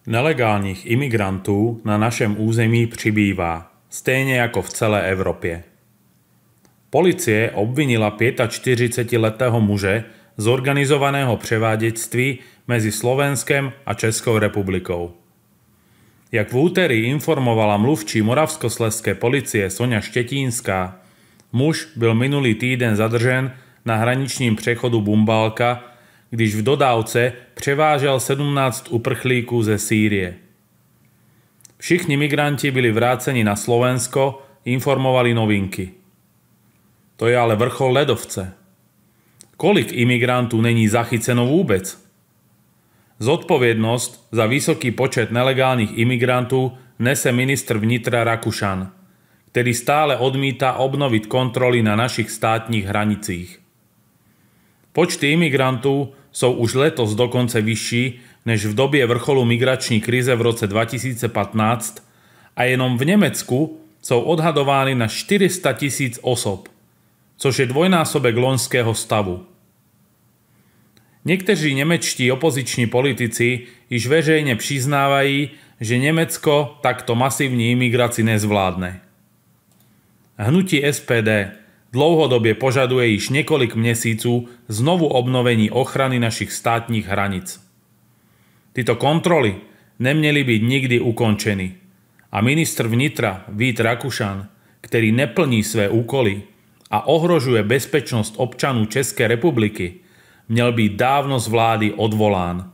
Nelegálnych imigrantů na našem území přibývá, stejne ako v celé Európe. Polície obvinila 45-letého muže z organizovaného převáděčství medzi Slovenskem a Českou republikou. Jak v úterý informovala mluvčí moravskoslezské policie Soňa Štetínska, muž byl minulý týden zadržen na hraničním přechodu Bumbálka, když v dodávce převážel 17 uprchlíků ze Sýrie. Všichni migranti byli vráceni na Slovensko, informovali Novinky. To je ale vrchol ledovce. Kolik imigrantů není zachyceno vůbec? Zodpovednosť za vysoký počet nelegálnych imigrantů nese ministr vnitra Rakušan, ktorý stále odmíta obnoviť kontroly na našich státnych hranicích. Počty imigrantů sú už letos dokonce vyšší než v době vrcholu migrační krize v roce 2015 a jenom v Nemecku sú odhadovány na 400 000 osob, což je dvojnásobek loňského stavu. Niekteří nemečtí opoziční politici již veřejne přiznávají, že Nemecko takto masívní imigrácii nezvládne. Hnutí SPD dlouhodobě požaduje již několik měsíců znovu obnovení ochrany našich státních hranic. Tyto kontroly neměly být nikdy ukončeny a ministr vnitra Vít Rakušan, který neplní své úkoly a ohrožuje bezpečnost občanů České republiky, měl být dávno z vlády odvolán.